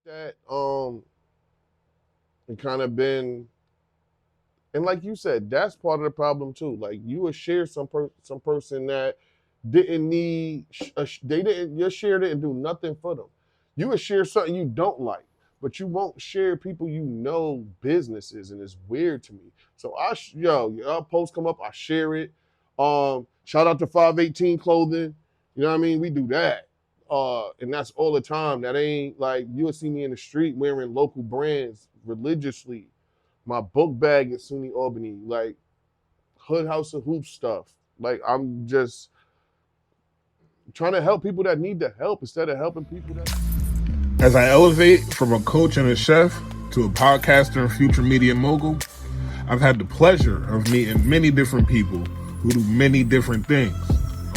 that and kind of been, and like you said, that's part of the problem too. Like you would share some person that didn't need they didn't your share didn't do nothing for them. You would share something you don't like, but you won't share people you know businesses, and it's weird to me. So our post come up, I share it. Shout out to 518 Clothing. You know what I mean? We do that. And that's all the time. That ain't like you'll see me in the street wearing local brands religiously. My book bag at SUNY Albany, like Hood House of Hoop stuff. Like I'm just trying to help people that need the help instead of helping people that. As I elevate from a coach and a chef to a podcaster and future media mogul, I've had the pleasure of meeting many different people who do many different things.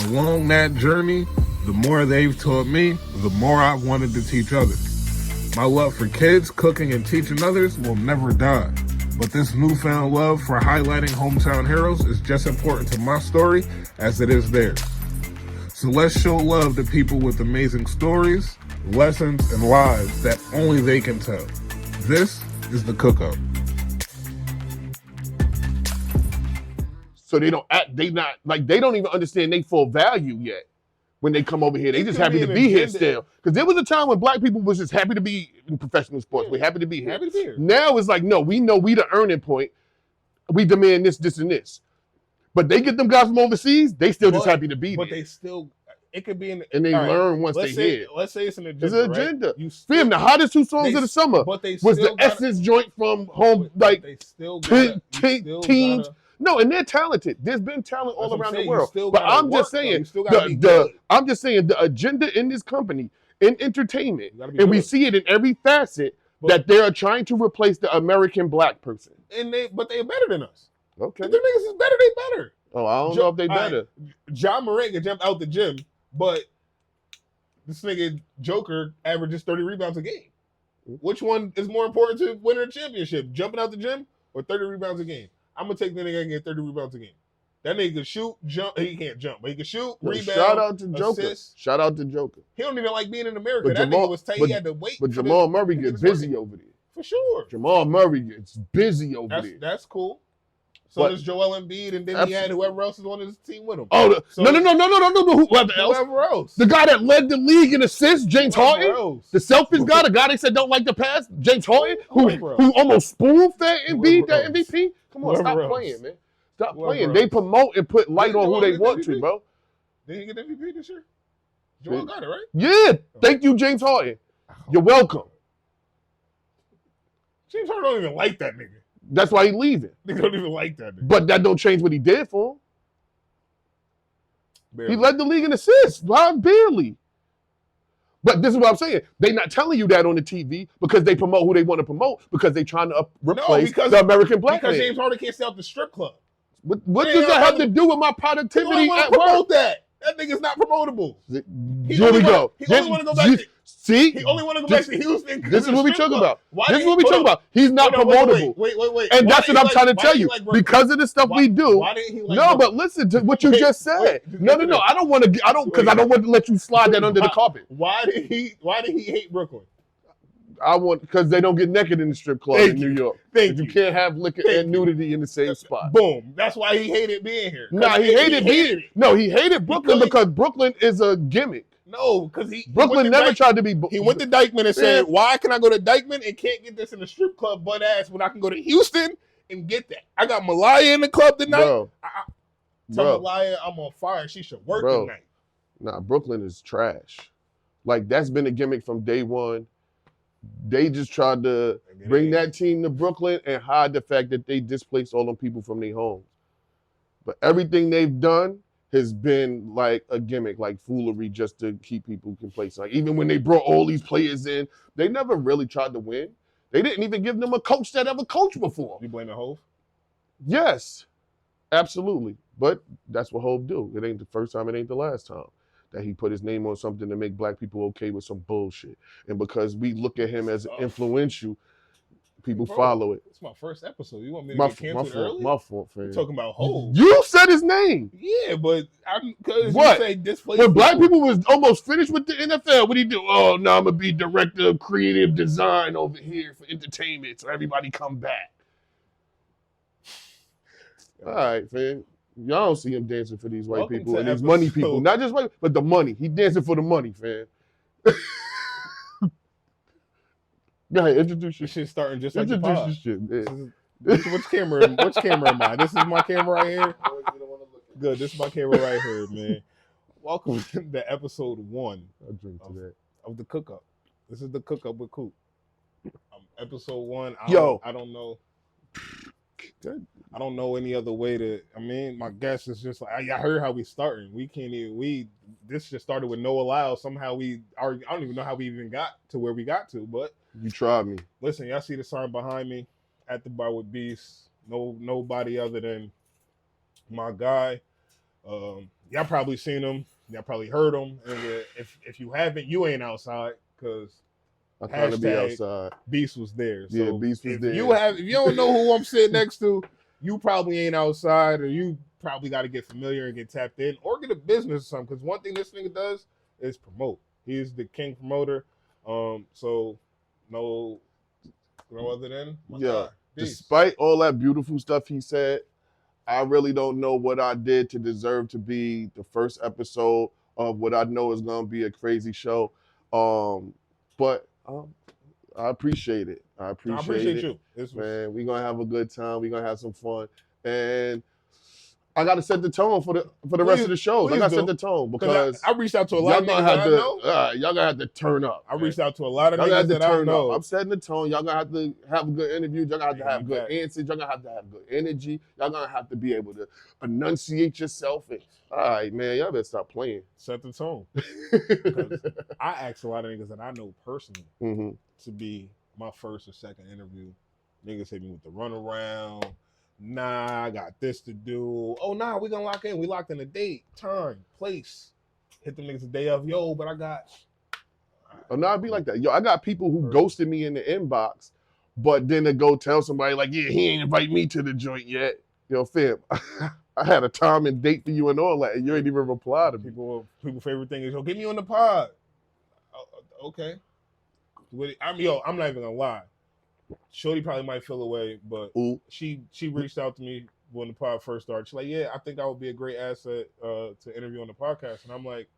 Along that journey, the more they've taught me, the more I've wanted to teach others. My love for kids, cooking, and teaching others will never die. But this newfound love for highlighting hometown heroes is just important to my story as it is theirs. So let's show love to people with amazing stories, lessons, and lives that only they can tell. This is The Cook-Up. So they don't even understand their full value yet when they come over here. They just happy to be here still. Because there was a time when black people was just happy to be in professional sports. We're happy to be here. Happy to be here. Now it's like, no, we know we the earning point. We demand this, this, and this. But they get them guys from overseas, they still just happy to be there. But they still, it could be in the, and they learn once they hear. Let's say it's an agenda. It's an agenda. Right? Fam, the hottest two songs of the summer was the Essence joint from home, like they still teens. No, and they're talented. There's been talent all around the world. But I'm just saying, I'm just saying the agenda in this company, in entertainment, and we see it in every facet, that they are trying to replace the American black person. But they're better than us. Okay. If the niggas is better, they better. Oh, I don't know if they better. John Morant can jump out the gym, but this nigga Joker averages 30 rebounds a game. Which one is more important to winning a championship? Jumping out the gym or 30 rebounds a game? I'm going to take the nigga and get 30 rebounds a game. That nigga can shoot, jump. He can't jump, but he can shoot, rebound, shout out to Joker. Assist. Shout out to Joker. He don't even like being in America. That nigga was tight. He had to wait. But Jamal Murray gets busy over there. For sure. Jamal Murray gets busy over there. That's cool. So does Joel Embiid, and then he had whoever else is on his team with him. Oh, no. Whoever else. The guy that led the league in assists, James Harden. The selfish guy, the guy they said don't like the pass, James Harden, who almost spoon-fed Embiid that MVP. Come on, stop playing, man. Stop playing. They promote and put light on who they want to, bro. Did he get MVP this year? Joel got it, right? Yeah. Thank you, James Harden. You're welcome. James Harden don't even like that nigga. That's why he's leaving. They don't even like that nigga. But that don't change what he did for him. Barely. He led the league in assists. Barely. But this is what I'm saying. They're not telling you that on the TV because they promote who they want to promote because they're trying to replace the American black man. Because James Harden can't stay out the strip club. What does that have to do with my productivity at work? That nigga's not promotable. Here we go. He only want to go back to See? He only want to go back to Houston. This is what we talking about. This is what we talking about. He's not promotable. Wait. And that's what I'm trying to tell you. Because of the stuff we do. Why didn't he like No, but listen to what you just said. No. I don't want to let you slide that under the carpet. Why did he hate Brooklyn? Because they don't get naked in the strip club in New York. You can't have liquor and nudity in the same spot. Boom. That's why he hated being here. He hated Brooklyn because Brooklyn is a gimmick. No, because Brooklyn never tried to be. He went to Dykeman and said, "Why can I go to Dykeman and can't get this in the strip club butt ass when I can go to Houston and get that? I got Malaya in the club tonight. Tell Malaya I'm on fire. She should work tonight." Nah, Brooklyn is trash. Like that's been a gimmick from day one. They just tried to bring that team to Brooklyn and hide the fact that they displaced all them people from their homes. But everything they've done has been like a gimmick, like foolery just to keep people complacent. Like even when they brought all these players in, they never really tried to win. They didn't even give them a coach that ever coached before. You blame the Hove? Yes, absolutely. But that's what Hove do. It ain't the first time, it ain't the last time that he put his name on something to make black people okay with some bullshit. And because we look at him as influential, People Bro, follow it. It's my first episode. You want me to My get canceled early? my fault, You're fam. talking about hoes. You said his name. Yeah, but because you What? say displaced When black people was almost finished with the NFL, what do you do? Oh, now I'm gonna be director of creative design over here for entertainment, so everybody come back. All right, fam. Y'all don't see him dancing for these white Welcome people to and these money episode- people. Not just white, but the money. He dancing for the money, fam. Go ahead, introduce your This shit's starting just like the introduce pod. your shit, man. Which camera? Which camera am I? This is my camera right here. Good. This is my camera right here, man. Welcome to episode 1 I'll drink to that. of the cook up. This is the cook up with Coop. Episode 1. I don't know. Good. I don't know any other way to. I mean, my guess is just like I heard how we starting. We can't even. This just started with no allow. Somehow I don't even know how we even got to where we got to. But You tried me. listen, y'all see the sign behind me at the bar with Beast. Nobody other than my guy. Y'all probably seen him. Y'all probably heard him. And if you haven't, you ain't outside because I'm trying to be outside. Beast was there. So Yeah, Beast was there. if you don't know who I'm sitting next to, you probably ain't outside, or you probably got to get familiar and get tapped in, or get a business or something. Because one thing this nigga does is promote. He's the king promoter. So no other than my guy, Beast. Despite all that beautiful stuff he said, I really don't know what I did to deserve to be the first episode of what I know is gonna be a crazy show. But I appreciate it. I appreciate it. you. Man, we're gonna have a good time. We're gonna have some fun. And I gotta set the tone for the rest of the shows. I gotta set the tone because I reached out to a lot of y'all niggas gonna that I have know. to y'all gonna have to turn up. I reached out to a lot of Y'all niggas gonna have to that I turn know. up. I'm setting the tone. Y'all gonna have to have a good interview. Y'all gonna have to have good back. answers. Y'all gonna have good energy. Y'all gonna have to be able to enunciate yourself. And, all right, man, y'all better stop playing. Set the tone. Because I asked a lot of niggas that I know personally to be my first or second interview. Niggas hit me with the runaround. Nah, I got this to do. Oh, nah, we gonna lock in. We locked in a date, time, place. Hit them niggas the day of. Yo, but I got. Oh, no, I'd be like that. Yo, I got people who ghosted me in the inbox, but then to go tell somebody like, yeah, he ain't invite me to the joint yet. Yo, fam, I had a time and date for you and all that, and you ain't even reply to me. People favorite thing is, yo, get me on the pod. Okay. I'm not even gonna lie. Shorty probably might feel away, but she reached out to me when the pod first started. She's like, yeah, I think I would be a great asset to interview on the podcast. And I'm like,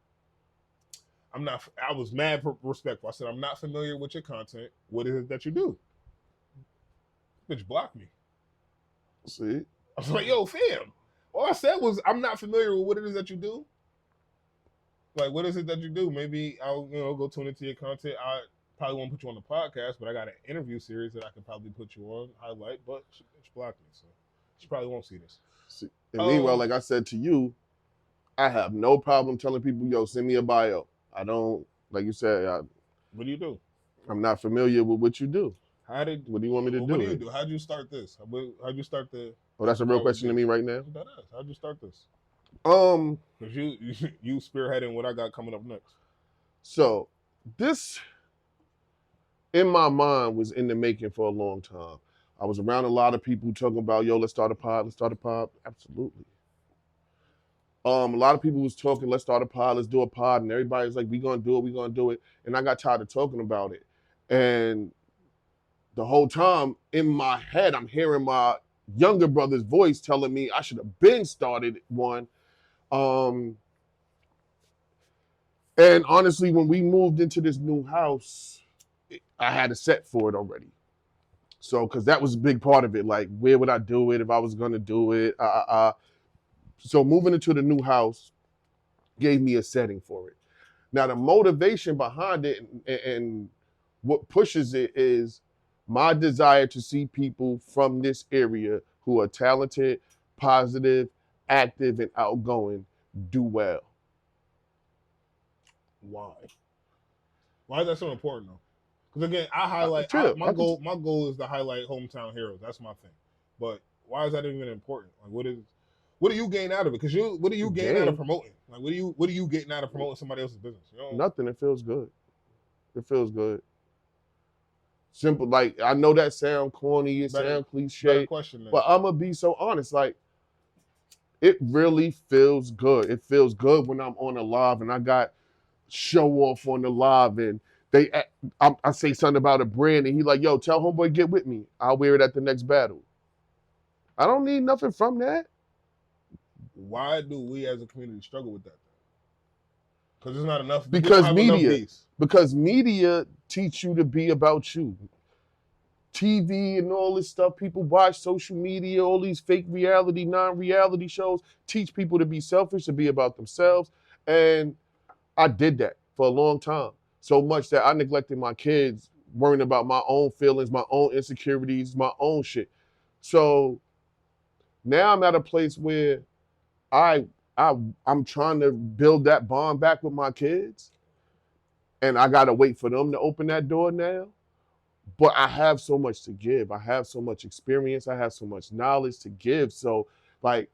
I was mad respectful. I said, I'm not familiar with your content. What is it that you do? Bitch blocked me. See? I was like, yo, fam. All I said was, I'm not familiar with what it is that you do. Like, what is it that you do? Maybe I'll go tune into your content. I probably won't put you on the podcast, but I got an interview series that I could probably put you on, highlight, but she blocked me, so she probably won't see this. See, and meanwhile, like I said to you, I have no problem telling people, yo, send me a bio. I don't, like you said, What do you do? I'm not familiar with what you do. What do you want me to do? What do you do? How'd you start this? How'd you start the... Oh, that's a real question to me right now? That is. How'd you start this? Because you spearheading what I got coming up next. So, this, in my mind, was in the making for a long time. I was around a lot of people talking about, yo, let's start a pod. Absolutely. A lot of people was talking, let's start a pod, let's do a pod. And everybody's like, we're going to do it. And I got tired of talking about it. And the whole time in my head, I'm hearing my younger brother's voice telling me I should have been started one. And honestly, when we moved into this new house, I had a set for it already. So, because that was a big part of it. Like, where would I do it if I was going to do it? So moving into the new house gave me a setting for it. Now, the motivation behind it and what pushes it is my desire to see people from this area who are talented, positive, active, and outgoing do well. Why? Why is that so important though? Because again, I highlight my goal is to highlight hometown heroes. That's my thing. But why is that even important? Like, what do you gain out of it? Because what do you gain out of promoting? Like, what are you getting out of promoting somebody else's business? Nothing. It feels good. It feels good. Simple. Like, I know that sound corny, it sound cliche, question, but I'm going to be so honest. Like, it really feels good. It feels good when I'm on a live and I got show off on the live and I say something about a brand and he like, yo, tell homeboy get with me. I'll wear it at the next battle. I don't need nothing from that. Why do we as a community struggle with that? Because there's not enough. Because media teach you to be about you. TV and all this stuff, people watch social media, all these fake reality, non-reality shows, teach people to be selfish, to be about themselves. And I did that for a long time. So much that I neglected my kids, worrying about my own feelings, my own insecurities, my own shit. So now I'm at a place where I'm trying to build that bond back with my kids. And I gotta wait for them to open that door now. But I have so much to give. I have so much experience. I have so much knowledge to give. So, like,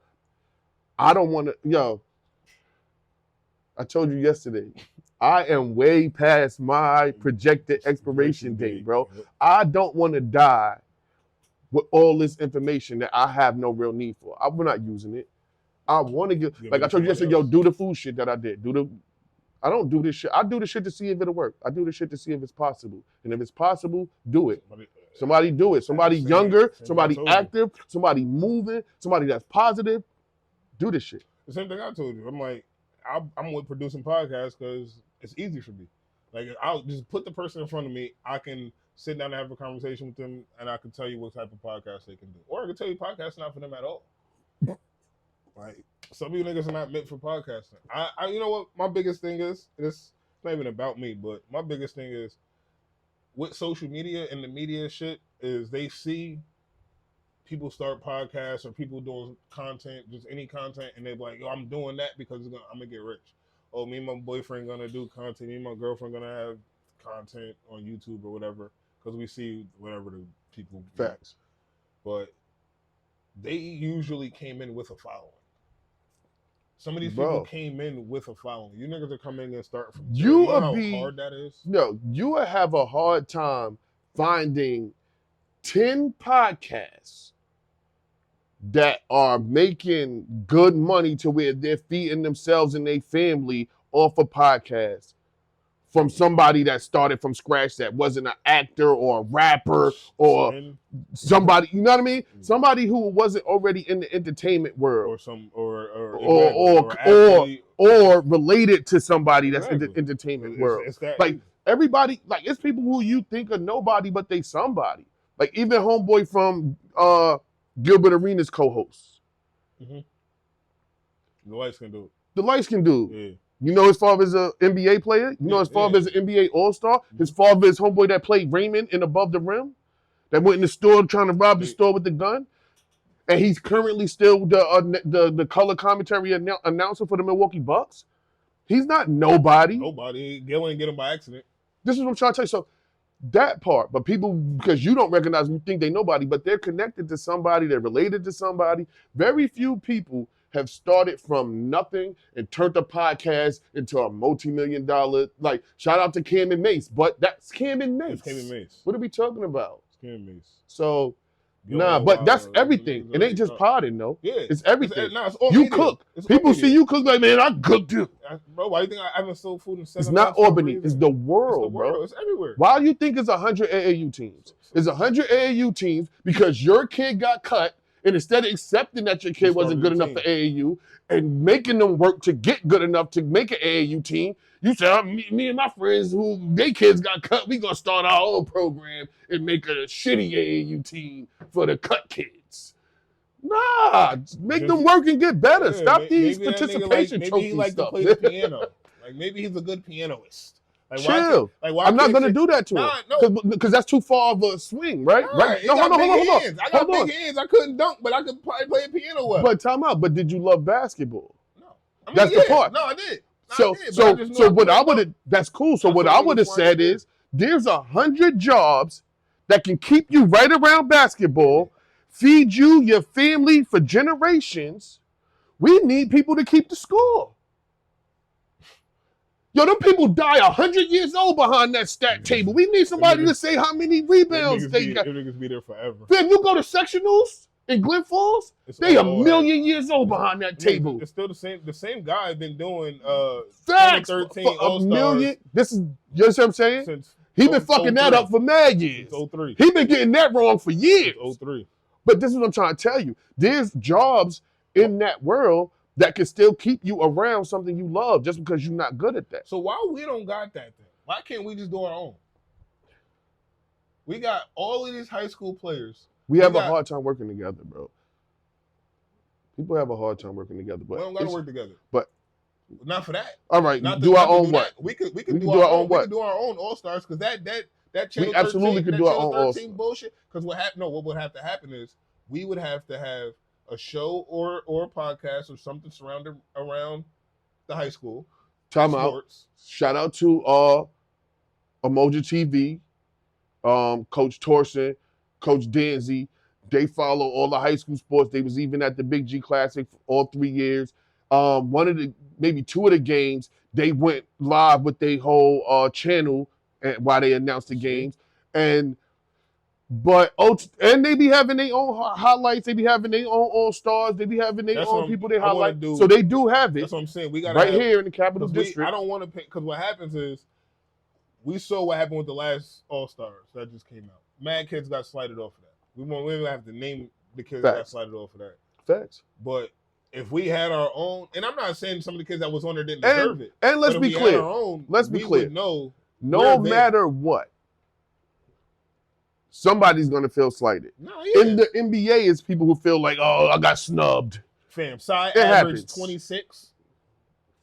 I don't want to, I told you yesterday, I am way past my projected expiration date, bro. I don't want to die with all this information that I have no real need for. We're not using it. I want to get, like I told you yesterday, do the food shit that I did. I don't do this shit. I do the shit to see if it'll work. I do the shit to see if it's possible. And if it's possible, do it. Somebody do it. Somebody younger, somebody active, somebody moving, somebody that's positive. Do this shit. The same thing I told you. I'm like, I'm with producing podcasts because it's easy for me. Like, I'll just put the person in front of me. I can sit down and have a conversation with them, and I can tell you what type of podcast they can do. Or I can tell you podcasts not for them at all. Like, some of you niggas are not meant for podcasting. I you know what my biggest thing is? It's not even about me, but my biggest thing is with social media and the media shit is they see people start podcasts or people doing content, just any content, and they're like, yo, I'm doing that because I'm gonna get rich. Oh, me and my boyfriend gonna do content. Me and my girlfriend gonna have content on YouTube or whatever because we see whatever the people facts. But they usually came in with a following. Some of these people came in with a following. You niggas are coming and start from zero. You know how hard that is? No, you will have a hard time finding 10 podcasts that are making good money to where they're feeding themselves and their family off a podcast from somebody that started from scratch that wasn't an actor or a rapper or somebody, you know what I mean? Somebody who wasn't already in the entertainment world or related to somebody that's in the entertainment world. Like everybody, like it's people who you think are nobody, but they somebody. Like even homeboy from Gilbert Arenas co-host. Mm-hmm. The light-skinned dude. The light-skinned dude. Yeah. You know his father's an NBA player? You know his father's an NBA All-Star? His father is homeboy that played Raymond in Above the Rim? That went in the store trying to rob the store with the gun? And he's currently still the color commentary announcer for the Milwaukee Bucks? He's not nobody. Nobody. Gil ain't get him by accident. This is what I'm trying to tell you. So that part, but people, because you don't recognize them, you think they nobody, but they're connected to somebody, they're related to somebody. Very few people have started from nothing and turned the podcast into a multi-million-dollar, like, shout out to Cam and Mace, but that's Cam and Mace. It's Cam and Mace. What are we talking about? It's Cam and Mace. So, but that's everything. It ain't just podding, though. Yeah. It's everything. It's all you media. cook. People see you cook like, man, I cooked you. Bro, why do you think I haven't sold food in 7 It's not Albany. It's the world, it's the world, bro. It's everywhere. Why do you think it's 100 AAU teams? It's 100 AAU teams because your kid got cut, and instead of accepting that your kid wasn't good enough for AAU and making them work to get good enough to make an AAU team, you said, me and my friends who their kids got cut, we gonna start our own program and make a shitty AAU team for the cut kids. Nah, make them work and get better. Stop these participation trophy Maybe he like to play the piano. Like maybe he's a good pianist. Like, chill. Why I'm not gonna do that to him because that's too far of a swing, right? Right. No, hold on. I got big hands. I couldn't dunk, but I could probably play a piano well. But time out. But did you love basketball? No. That's the part. No, I did. So what I would have, that's cool. So what I would have said is, there's 100 jobs that can keep you right around basketball, feed you, your family for generations. We need people to keep the score. Yo, them people die 100 years old behind that stat table. We need somebody to say how many rebounds they got. Them niggas be there forever. Then you go to sectionals in Glen Falls, they a million years old behind that table. It's still the same. The same guy been doing Facts 2013 for a All-Stars million. This is, you know what I'm saying? since He been fucking that up for mad years. Since 03. He been getting that wrong for years. Since 03. But this is what I'm trying to tell you. There's jobs in that world that can still keep you around something you love just because you're not good at that. So why we don't got that then? Why can't we just do our own? We got all of these high school players. We have a hard time working together, bro. People have a hard time working together, but we don't got to work together. But not for that. All right, do our own what? We could do our own what? We could do our own All-Stars because that Channel we absolutely 13, could do our own All-Stars. bullshit. Because what would have to happen is we would have to have a show or a podcast or something surrounded around the high school. Time out. Shout out to Emoji TV, Coach Torson, Coach Danzy. They follow all the high school sports. They was even at the Big G Classic for all 3 years. Maybe 2 of the games, they went live with their whole channel while they announced the games. And they be having their own highlights. They be having their own All-Stars. They be having their own people they highlight. So they do have it. That's what I'm saying. We got right here in the Capital District. I don't want to pay because what happens is we saw what happened with the last All-Stars that just came out. Mad kids got slighted off of that. We don't have to name the kids that got slighted off of that. Facts. But if we had our own, and I'm not saying some of the kids that was on there didn't deserve it. And let's be clear. Let's be clear. No matter what, somebody's gonna feel slighted. In the NBA, it's people who feel like, oh, I got snubbed. Fam, Cy averaged 26.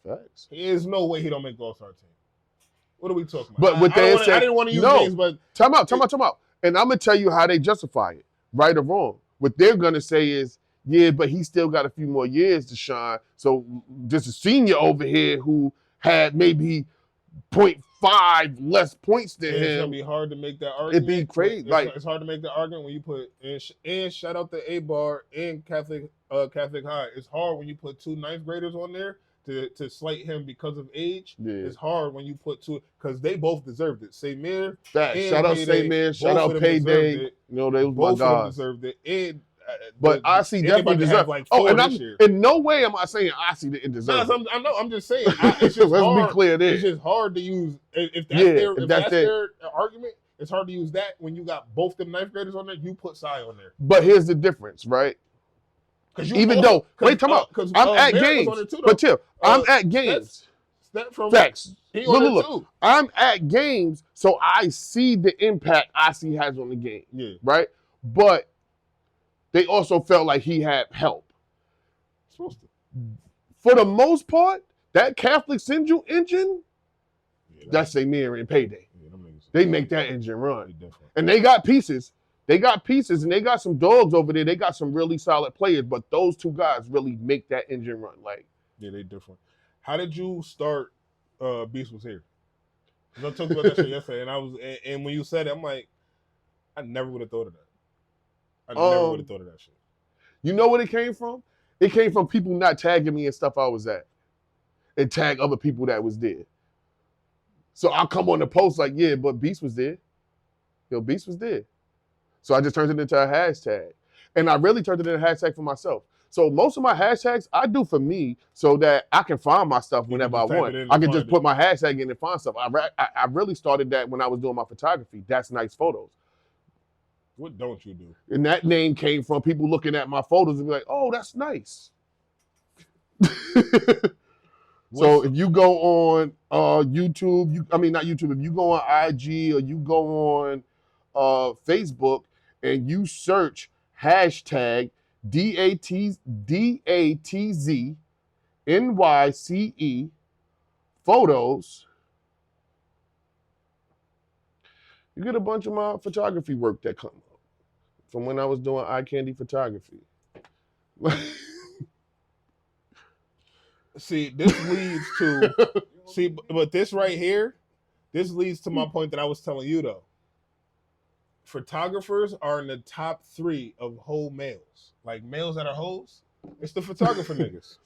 Facts. There's no way he don't make the All-Star team. What are we talking about? But what they said, I didn't want to use names, but time out. And I'm gonna tell you how they justify it, right or wrong. What they're gonna say is, yeah, but he still got a few more years to shine. So there's a senior over here who had maybe 0.5 less points than him. It's gonna be hard to make that argument. It'd be crazy. It's hard to make the argument when you put and shout out to A-Bar and Catholic High. It's hard when you put 2 ninth graders on there to slight him because of age. Yeah. It's hard when you put 2 because they both deserved it. Samir, shout out Samir, shout out Payday. You know, they was both my of them guys. deserved it. And but Ossie definitely deserved. And in no way am I saying Ossie didn't deserve it. I know. I'm just saying. It's just Let's hard. be clear there. It's just hard to use if that's their argument. It's hard to use that when you got both them ninth graders on there. You put Cy on there. But here's the difference, right? Even though I'm at games, but Tim, I'm at games. Facts. Look. I'm at games, so I see the impact Ossie has on the game. Yeah. Right? But they also felt like he had help. Supposed to. For the most part, that Catholic Central engine, that's Samir and Payday. Yeah, they make that engine run. And they got pieces. And they got some dogs over there. They got some really solid players, but those 2 guys really make that engine run. Yeah, they different. How did you start Beast Was Here? Because I talked about that shit yesterday, and when you said it, I'm like, I never would have thought of that. I never would have thought of that shit. You know what it came from? It came from people not tagging me and stuff I was at. And tag other people that was there. So I'll come on the post like, yeah, but Beast was there. Beast was there. So I just turned it into a hashtag. And I really turned it into a hashtag for myself. So most of my hashtags I do for me so that I can find my stuff whenever I want. I can just put my hashtag in and find stuff. I really started that when I was doing my photography. That's Nice Photos. What don't you do? And that name came from people looking at my photos and be like, oh, that's nice. So if you go on YouTube, not YouTube, if you go on IG or you go on Facebook and you search hashtag DATZNYCE photos, you get a bunch of my photography work that come up from when I was doing eye candy photography. See, this leads to but this right here, this leads to my point that I was telling you though. Photographers are in the top 3 of whole males. Like males that are hoes, it's the photographer niggas.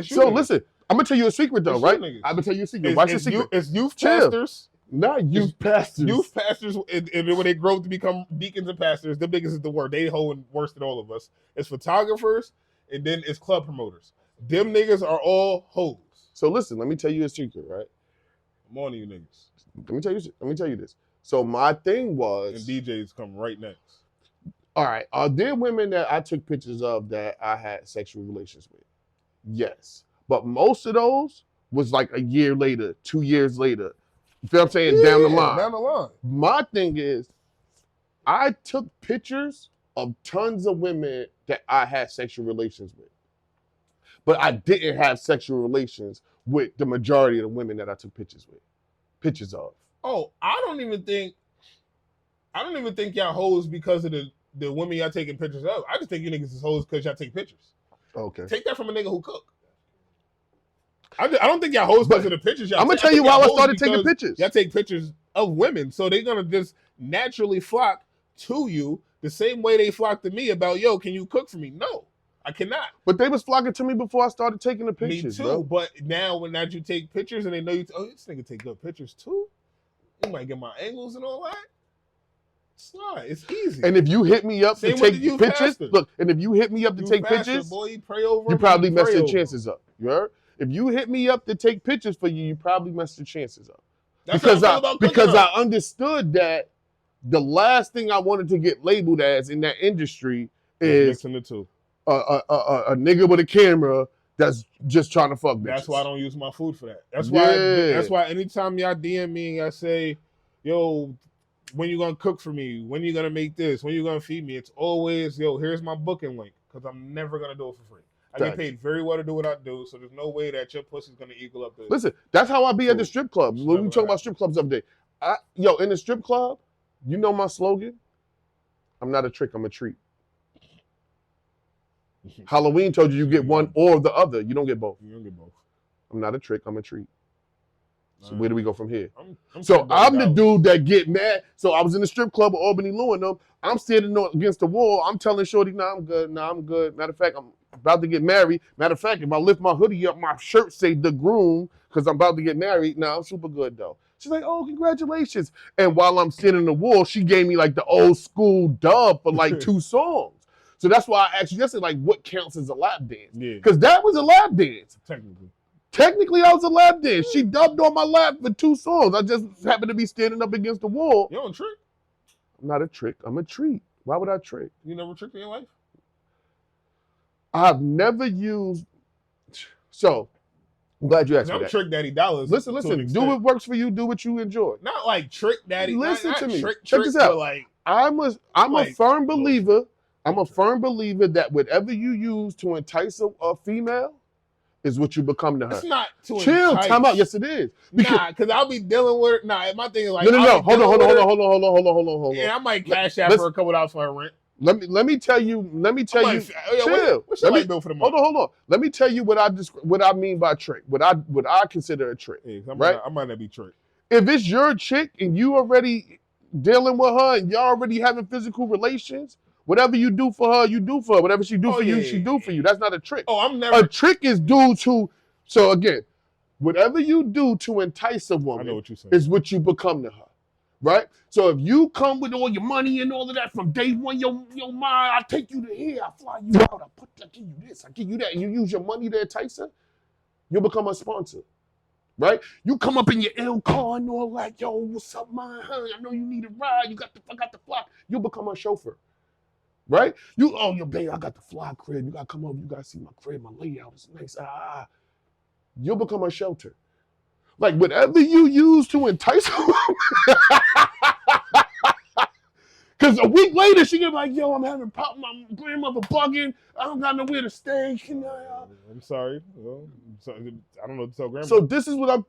So listen, I'm gonna tell you a secret though, It's right? shit niggas. I'm gonna tell you a secret. Watch the secret. It's youth Chill. pastors. Not youth pastors. Youth pastors, and then when they grow up to become deacons and pastors, them niggas is the worst. They hoeing worse than all of us. It's photographers, and then it's club promoters. Them niggas are all hoes. So listen, let me tell you a secret, right? I'm on to you niggas. Let me tell you this. So my thing was, And DJs come right next. all right, are there women that I took pictures of that I had sexual relations with? Yes. But most of those was like a year later, 2 years later. You feel what I'm saying? Down the line. Down the line. My thing is, I took pictures of tons of women that I had sexual relations with. But I didn't have sexual relations with the majority of the women that I took pictures of. Oh, I don't even think y'all hoes because of the women y'all taking pictures of. I just think you niggas is hoes because y'all take pictures. Okay. Take that from a nigga who cook. I don't think y'all hoes because of the pictures y'all I'm gonna take. tell you why I hoes started taking because pictures. Y'all take pictures of women, so they're gonna just naturally flock to you the same way they flock to me about, yo, can you cook for me? No, I cannot. But they was flocking to me before I started taking the pictures, Me too. bro. But now when you take pictures and they know you, this nigga take good pictures too. You might get my angles and all that. Slide. It's easy. And if you hit me up Same to with take the youth pictures, pastor. look, and if you hit me up to You take pastor, pictures, boy, you pray over you them, probably messed pray your over chances up. You heard? If you hit me up to take pictures for you, you probably messed your chances up. That's how I feel about cooking because up. I understood that the last thing I wanted to get labeled as in that industry is mixing the two. a nigga with a camera that's just trying to fuck bitches. That's why I don't use my food for that. That's Yeah. why anytime y'all DM me and I say, yo, when you gonna cook for me? When you gonna make this? When you gonna feed me? It's always, yo, here's my booking link, because I'm never gonna do it for free. I get paid very well to do what I do, so there's no way that your pussy's gonna equal up the. Listen, that's how I be at the strip clubs. It's When we never talk gonna about strip clubs the other day, in the strip club, you know my slogan? I'm not a trick, I'm a treat. Halloween told you get one or the other. You don't get both. You don't get both. I'm not a trick, I'm a treat. So where do we go from here? I'm I'm the dude that get mad. So I was in the strip club with Albany Lou and them. I'm standing against the wall. I'm telling Shorty, nah, I'm good. Nah, I'm good. Matter of fact, I'm about to get married. Matter of fact, if I lift my hoodie up, my shirt say the groom because I'm about to get married. Nah, I'm super good though. She's like, oh, congratulations. And while I'm sitting in the wall, she gave me like the old school dub for like 2 songs. So that's why I asked you yesterday, like, what counts as a lap dance? Yeah. Because that was a lap dance. Technically, that was a lap dance. She dubbed on my lap for 2 songs. I just happened to be standing up against the wall. You don't trick? I'm not a trick. I'm a treat. Why would I trick? You never tricked in your life? I've never used. So, I'm glad you asked me that. Trick Daddy Dollars. Listen. Do what works for you. Do what you enjoy. Not like Trick Daddy. Listen to me. Trick, Check this out. Like, I'm a firm believer. I'm a firm believer that whatever you use to entice a female is what you become to her. It's not to Chill, entice. time out. Yes, it is. Because I'll be dealing with her. Nah, my thing is like, no. Hold on. Yeah, I might cash out for a couple dollars for her rent. Let me tell you. Chill. What's your light bill for the month? Hold on. Let me tell you what I mean by trick. What I consider a trick. Yeah, right? I might not be tricked. If it's your chick and you already dealing with her and y'all already having physical relations, whatever you do for her, you do for her. Whatever she do for you, she do for you. That's not a trick. Oh, I'm never. A trick is dudes who. So again, whatever you do to entice a woman, I know what you're saying. is what you become to her, right? So if you come with all your money and all of that from day one, your mind, I take you to here, I fly you out, I give you this, I give you that, and you use your money to entice her, you'll become a sponsor, right? You come up in your ill car and all like, yo, what's up, man? I know you need a ride. You got the fly. You'll become a chauffeur. Right? Yo, babe, I got the fly crib. You gotta come over. You gotta see my crib. My layout is nice. You'll become a shelter. Like whatever you use to entice her. Because a week later, she get like, yo, I'm having pop. My grandmother bugging. I don't got nowhere to stay. I'm sorry. Well, I don't know what to tell grandma. So this is what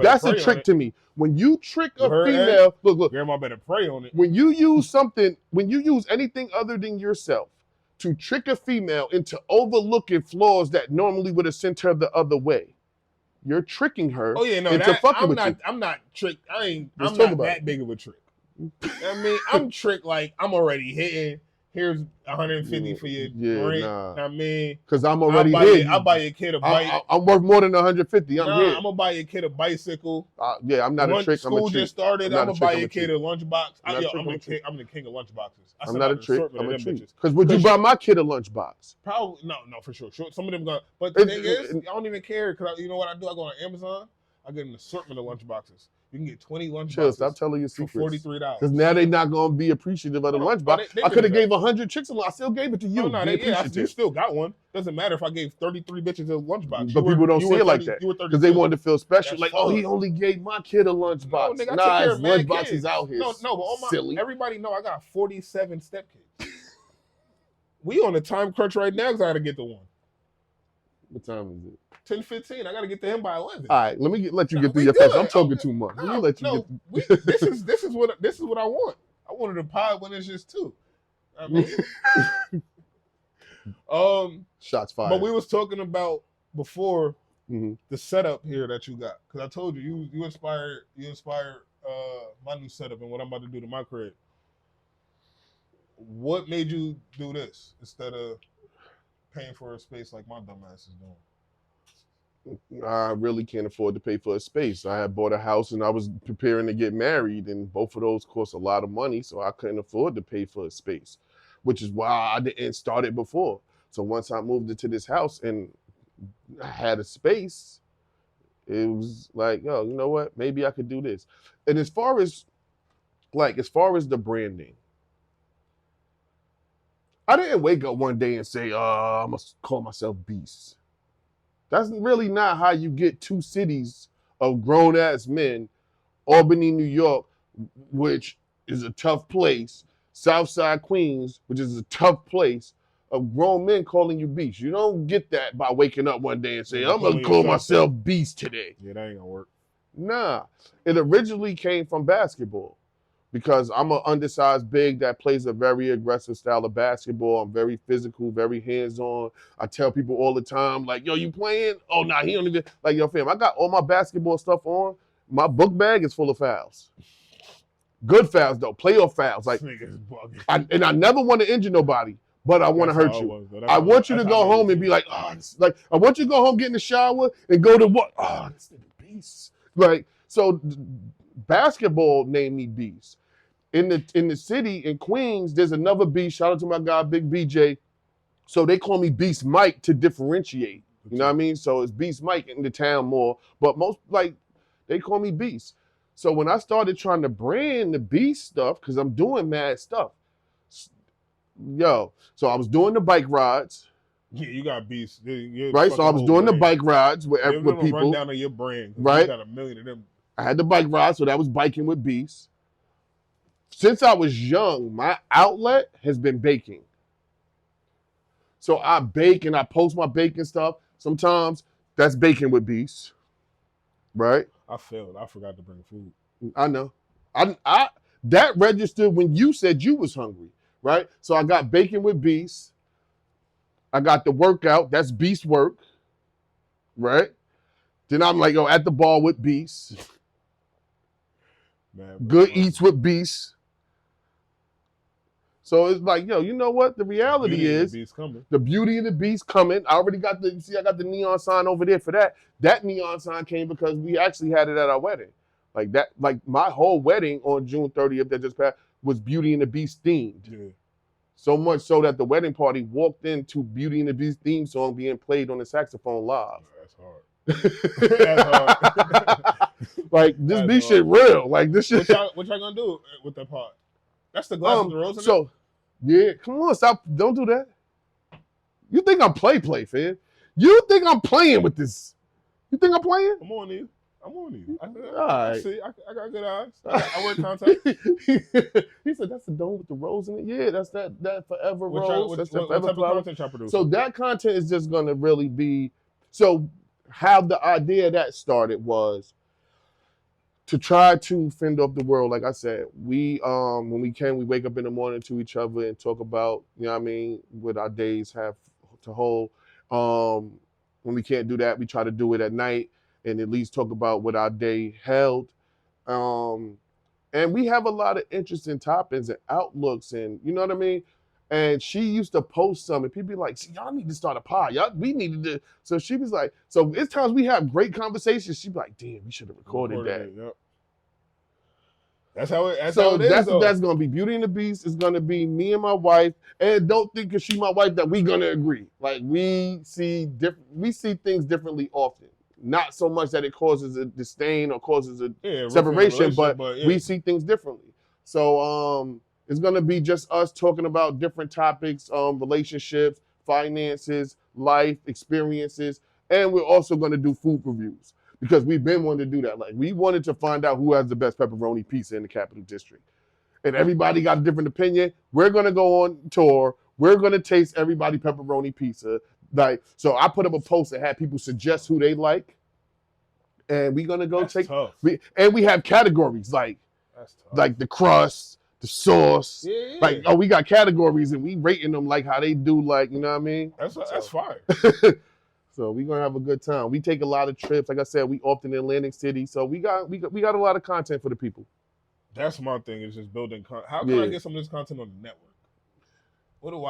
that's a trick to me. When you trick a female, look. Grandma better pray on it. When you use anything other than yourself to trick a female into overlooking flaws that normally would have sent her the other way, you're tricking her. Oh yeah, no, into fucking with you. I'm not tricked. I'm not that big of a trick. I mean, I'm tricked like I'm already hitting. here's 150 for your rent. nah. I mean, Because I'm already here. I'll buy your kid a bike. I'm worth more than 150. I'm here. I'm gonna buy your kid a bicycle. Yeah, I'm not a trick. School I'm a treat. just started. I'm gonna buy your kid a lunchbox. I'm the king of lunchboxes. I'm not a trick. I'm a treat. Bitches. Because would you buy my kid a lunchbox? Probably no, for sure. Some of them gonna. But the thing is, I don't even care because you know what I do? I go on Amazon. I get an assortment of lunchboxes. You can get 20 lunchboxes. Chill, stop telling your secrets. For $43. Because now they're not going to be appreciative of the lunchbox. I could have gave 100 chicks a lunch. I still gave it to you. You still got one. Doesn't matter if I gave 33 bitches a lunchbox. But people don't see it like that. Because they wanted to feel special. That's like, fun. Oh, he only gave my kid a lunchbox. No, nigga, nah, his lunchbox is out here. No, but silly. Everybody know I got 47 stepkids. We on a time crunch right now because I got to get the one. What time is it? 10:15. I gotta get to him by 11. All right, let me let you get through your face. I'm talking too much. Let me let you get. This is what I want. I wanted a pod when it's just two. I mean, shots fired. But we was talking about before the setup here that you got, because I told you inspired my new setup and what I'm about to do to my crib. What made you do this instead of paying for a space like my dumb ass is doing? I really can't afford to pay for a space. I had bought a house and I was preparing to get married, and both of those cost a lot of money, so I couldn't afford to pay for a space, which is why I didn't start it before. So once I moved into this house and I had a space, it was like, yo, you know what? Maybe I could do this. And as far as the branding, I didn't wake up one day and say, I'm gonna call myself Beast. That's really not how you get two cities of grown-ass men, Albany, New York, which is a tough place, Southside Queens, which is a tough place, of grown men calling you Beast. You don't get that by waking up one day and saying, I'm going to call myself Beast today. Yeah, that ain't going to work. Nah. It originally came from basketball. Because I'm an undersized big that plays a very aggressive style of basketball. I'm very physical, very hands-on. I tell people all the time, like, yo, you playing? Oh, nah, he don't even, like, yo, fam, I got all my basketball stuff on. My book bag is full of fouls. Good fouls, though, playoff fouls. Like, I never want to injure nobody, but I want to hurt you. I want you to go home and be like, oh, like, I want you to go home, get in the shower, and go to what? Oh, this nigga Beast. Like, so basketball named me Beast. In the city, in Queens, there's another Beast. Shout out to my guy, Big BJ. So they call me Beast Mike to differentiate. You know what I mean? So it's Beast Mike in the town more. But most, like, they call me Beast. So when I started trying to brand the Beast stuff, because I'm doing mad stuff, yo, so I was doing the bike rides. Yeah, you got Beast. Right? So I was doing the bike rides with people. Run down on your brand. Right? You got a million of them. I had the bike rides, so that was biking with Beast. Since I was young, my outlet has been baking. So I bake and I post my baking stuff. Sometimes that's baking with Beast, right? I failed. I forgot to bring food. I know. I that registered when you said you was hungry, right? So I got bacon with Beast. I got the workout. That's Beast work, right? Then I'm like, at the bar with Beast. Man, good eats with Beast. So it's like, yo, you know what? The reality is the beauty of the Beast coming. I already got I got the neon sign over there for that. That neon sign came because we actually had it at our wedding. Like that, like my whole wedding on June 30th that just passed was Beauty and the Beast themed. Yeah. So much so that the wedding party walked into Beauty and the Beast theme song being played on the saxophone live. That's hard. That's hard. Like this Beast shit real. Like this shit. What y'all gonna do with that part? That's the glass of the rose. So, yeah, come on, stop! Don't do that. You think I'm play, fam? You think I'm playing with this? You think I'm playing? I'm on you. All right. I see. I got good eyes. I wear contacts. He said, "That's the dome with the rose in it." Yeah, that's that forever rose. That's that forever flower. Content y'all produce? So that content is just gonna really be. So how the idea of that started was to try to fend off the world. Like I said, we when we can, we wake up in the morning to each other and talk about, you know what I mean, what our days have to hold. When we can't do that, we try to do it at night and at least talk about what our day held. And we have a lot of interesting topics and outlooks, and you know what I mean? And she used to post some, and people be like, "See, y'all need to start a pod. We needed to." So she was like, "So it's times we have great conversations." She'd be like, "Damn, we should have recorded that." It, yep. That's how it is. That's gonna be Beauty and the Beast. It's gonna be me and my wife. And don't think because she's my wife that we gonna agree. Like we see things differently often. Not so much that it causes a disdain or causes a separation, but we see things differently. So it's gonna be just us talking about different topics, relationships, finances, life experiences, and we're also gonna do food reviews. Because we've been wanting to do that. Like we wanted to find out who has the best pepperoni pizza in the Capital District. And everybody got a different opinion. We're gonna go on tour. We're gonna taste everybody pepperoni pizza. Like, so I put up a post that had people suggest who they like. And we're gonna go and we have categories like the crust, the sauce. Yeah. Like, we got categories and we rating them like how they do, like, you know what I mean? That's fire. So we're gonna have a good time. We take a lot of trips. Like I said, we often in Atlantic City. So we got a lot of content for the people. That's my thing, is just building how can I get some of this content on the network? What do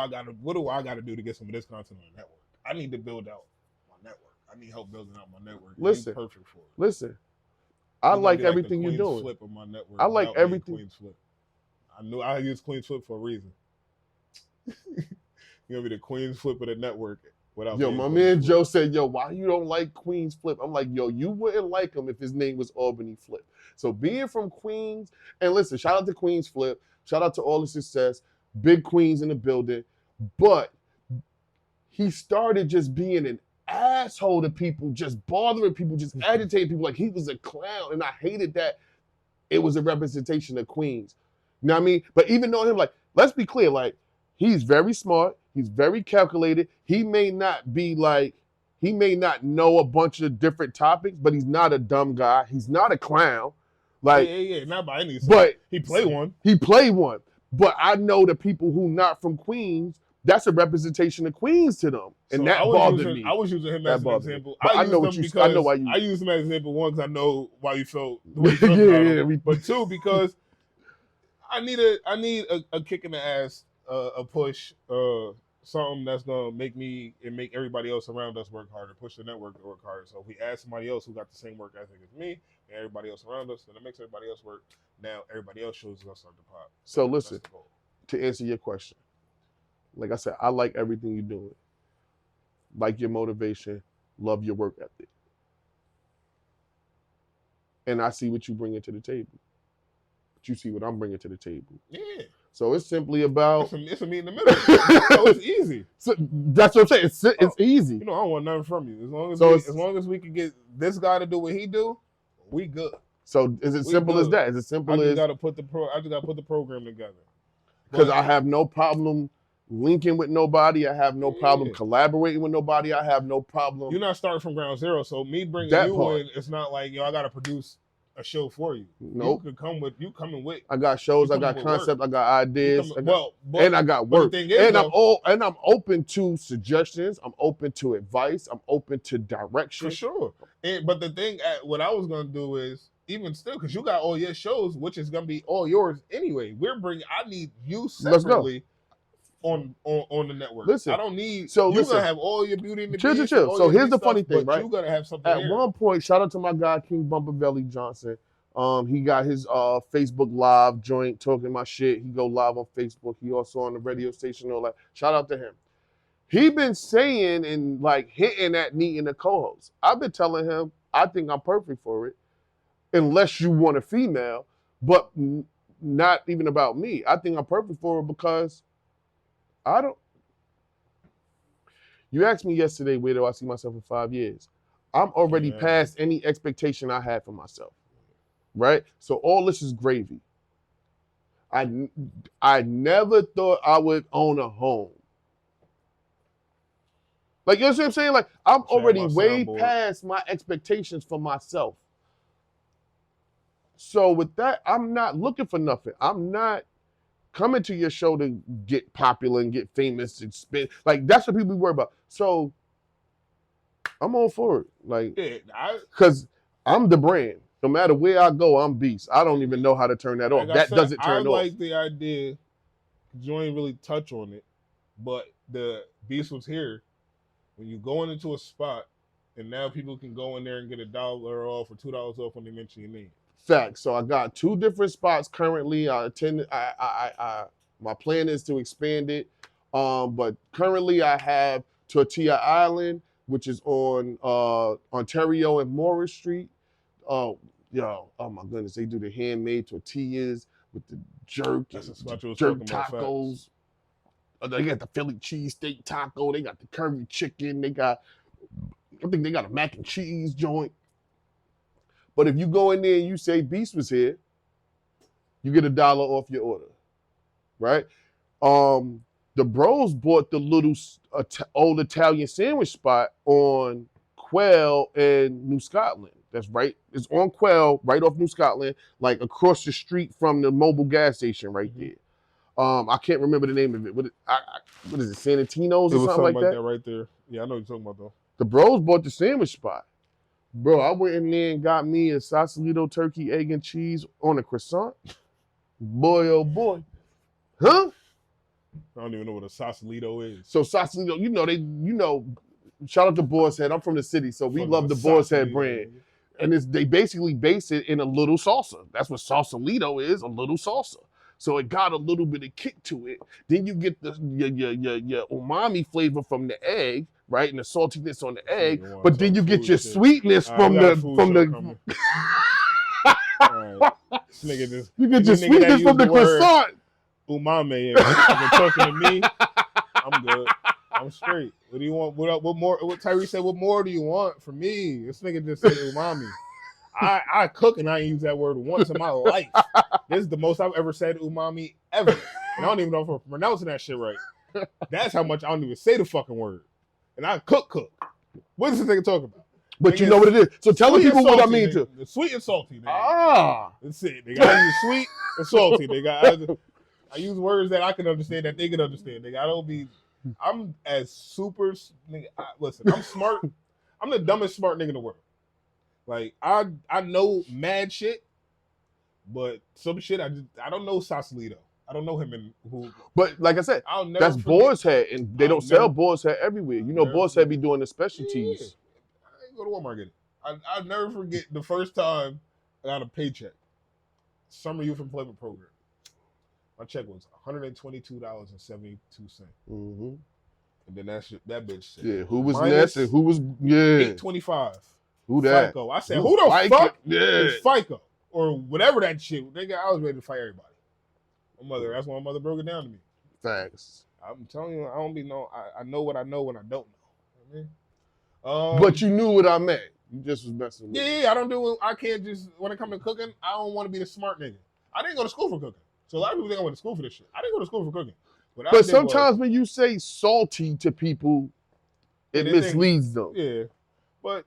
I gotta do to get some of this content on the network? I need to build out my network. I need help building out my network. Listen, you're perfect for it. Listen. I like everything you're doing. Flip of my network. I like everything. Queen's Flip. I knew I used Queen's Flip for a reason. You're gonna be the Queen's Flip of the network. Yo, my man Joe said, "Yo, why you don't like Queens Flip?" I'm like, "Yo, you wouldn't like him if his name was Albany Flip." So being from Queens, and listen, shout out to Queens Flip, shout out to all the success, big Queens in the building, but he started just being an asshole to people, just bothering people, just agitating people, like he was a clown, and I hated that it was a representation of Queens. You know what I mean? But even knowing him, like, let's be clear, like, he's very smart. He's very calculated. He may not know a bunch of different topics, but he's not a dumb guy. He's not a clown. Like, yeah, not by any means. But he played one. But I know the people who not from Queens, that's a representation of Queens to them. And so that bothered me. I was using him as an example. I know why you. I used him as an example, one, because I know why you felt. But two, because I need a kick in the ass, a push, something that's gonna make me and make everybody else around us work harder, push the network to work harder. So if we add somebody else who got the same work ethic as me and everybody else around us, then it makes everybody else work. Now everybody else shows us on the pot. So listen, to answer your question, like I said, I like everything you're doing. Like your motivation, love your work ethic. And I see what you bring to the table. But you see what I'm bringing to the table. Yeah. So it's simply about... It's a meet in the middle. So it's easy. So that's what I'm saying. It's easy. You know, I don't want nothing from you. As long as we can get this guy to do what he do, we good. So is it simple as that? Is it simple as... I just got to put the program together. Because I have no problem linking with nobody. I have no problem collaborating with nobody. I have no problem... You're not starting from ground zero. So me bringing you in, it's not like, I got to produce a show for you. Nope. You coming with. I got shows, I got concepts, I got ideas, and I got work. I'm open to suggestions. I'm open to advice. I'm open to direction. For sure. But the thing, what I was gonna do is, even still, because you got all your shows, which is gonna be all yours anyway. I need you separately on the network. Listen, I don't need. So you're gonna have all your Beauty and the Beast. Chill. So here's the funny thing, right? You gotta have something. At one point, shout out to my guy King Bumper Belly Johnson. He got his Facebook Live joint talking my shit. He go live on Facebook. He also on the radio station. All that. Shout out to him. He been saying and like hitting at needing a co-host. I've been telling him I think I'm perfect for it, unless you want a female. But not even about me. I think I'm perfect for it because I don't. You asked me yesterday, where do I see myself in 5 years? I'm already past any expectation I had for myself, right? So all this is gravy. I never thought I would own a home. Like, you know what I'm saying? Like, I'm already way past my expectations for myself. So with that, I'm not looking for nothing. I'm not coming to your show to get popular and get famous and spin. Like, that's what people worry about. So I'm all for it. Like, because I'm the brand. No matter where I go, I'm beast. I don't even know how to turn that off. That doesn't turn off. I like the idea, because you ain't really touch on it, But the beast was here. When you go into a spot, and now people can go in there and get $1 off or $2 off when they mention your name. Facts. So I got 2 different spots currently. My plan is to expand it. But currently I have Tortilla Island, which is on Ontario and Morris Street. Oh my goodness, they do the handmade tortillas with the jerk That's and the spot you was jerk talking about, tacos. They got the Philly cheesesteak taco. They got the curry chicken. I think they got a mac and cheese joint. But if you go in there and you say Beast was here, you get $1 off your order, right? The bros bought the little old Italian sandwich spot on Quail and New Scotland. That's right. It's on Quail, right off New Scotland, like across the street from the mobile gas station right there. I can't remember the name of it. What is it, Santino's or something like that? right there. Yeah, I know what you're talking about though. The bros bought the sandwich spot. Bro, I went in there and got me a Sausalito turkey, egg, and cheese on a croissant. Boy, oh boy. Huh? I don't even know what a Sausalito is. So Sausalito, shout out to Boar's Head. I'm from the city, so we love the Boar's Head brand. And they basically base it in a little salsa. That's what Sausalito is, a little salsa. So it got a little bit of kick to it. Then you get your umami flavor from the egg, right? And the saltiness on the egg. But then you get your sweetness from the you get your sweetness from the croissant. Umami, if you're talking to me, I'm good. I'm straight. What do you want? What more? What Tyree said? What more do you want from me? This nigga just said umami. I cook and I ain't used that word once in my life. This is the most I've ever said umami ever. And I don't even know if I'm pronouncing that shit right. That's how much I don't even say the fucking word. And I cook. What is this nigga talking about? But you know what it is. So tell the people what I mean to. Sweet and salty. Nigga. Ah. That's it. They got to use sweet and salty. I use words that I can understand that they can understand. I'm as super, nigga, listen, I'm smart. I'm the dumbest smart nigga in the world. Like, I know mad shit, but some shit I don't know Sausalito. I don't know him in who. But like I said, that's Boar's Head, and they don't sell Boar's Head everywhere. You know, Boar's Head be doing the specialties. Yeah. I ain't go to Walmart get it. I'll never forget the first time I got a paycheck. Summer Youth Employment Program. My check was $122.72. Mm-hmm. And then that bitch said, yeah, who was next and who was, yeah. $825. Who that? FICO. I said, who the fuck is Yeah. FICO? Or whatever that shit. Nigga, I was ready to fight everybody. That's why my mother broke it down to me. Thanks. I'm telling you, I don't be know. I know what I know when I don't know. You know what I mean? But you knew what I meant. You just was messing with me. Yeah, I can't just, when it comes to cooking, I don't want to be the smart nigga. I didn't go to school for cooking. So a lot of people think I went to school for this shit. I didn't go to school for cooking. But sometimes when you say salty to people, it misleads them. Yeah. But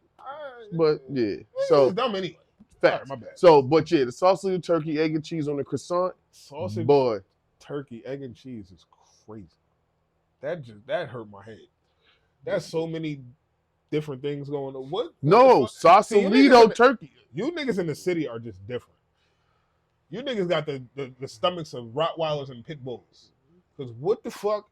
yeah. So it's dumb anyway. Facts. Sorry, my bad. So, but yeah, the sausage, turkey, egg, and cheese on the croissant. Sausage, boy, turkey, egg, and cheese is crazy. That hurt my head. There's so many different things going on. What? No, Sausalito turkey. You niggas in the city are just different. You niggas got the stomachs of Rottweilers and Pit Bulls. Because what the fuck?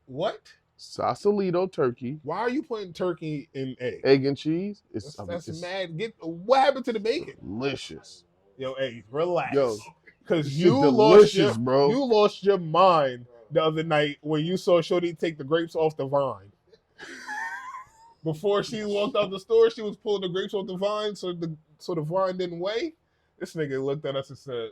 What? Sausalito turkey. Why are you putting turkey in egg? Egg and cheese? That's mad. What happened to the bacon? Delicious. Yo, hey, relax. Yo, because you lost your mind the other night when you saw Shorty take the grapes off the vine. Before she walked out the store, she was pulling the grapes off the vine so the vine didn't weigh. This nigga looked at us and said,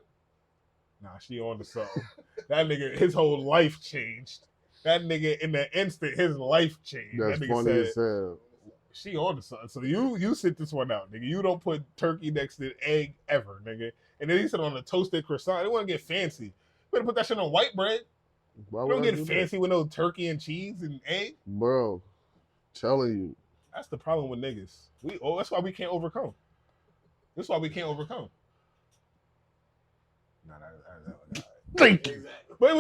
"Nah, she on to something." That nigga, his whole life changed. That nigga, in the instant, his life changed. That's that nigga funny said, as hell. She on to something. So you sit this one out, nigga. You don't put turkey next to egg ever, nigga. And then he said on a toasted croissant. They want to get fancy. You better put that shit on white bread. Why you don't get fancy with no turkey and cheese and egg. Bro, telling you. That's the problem with niggas. That's why we can't overcome. That's why we can't overcome. Nah, thank you. That's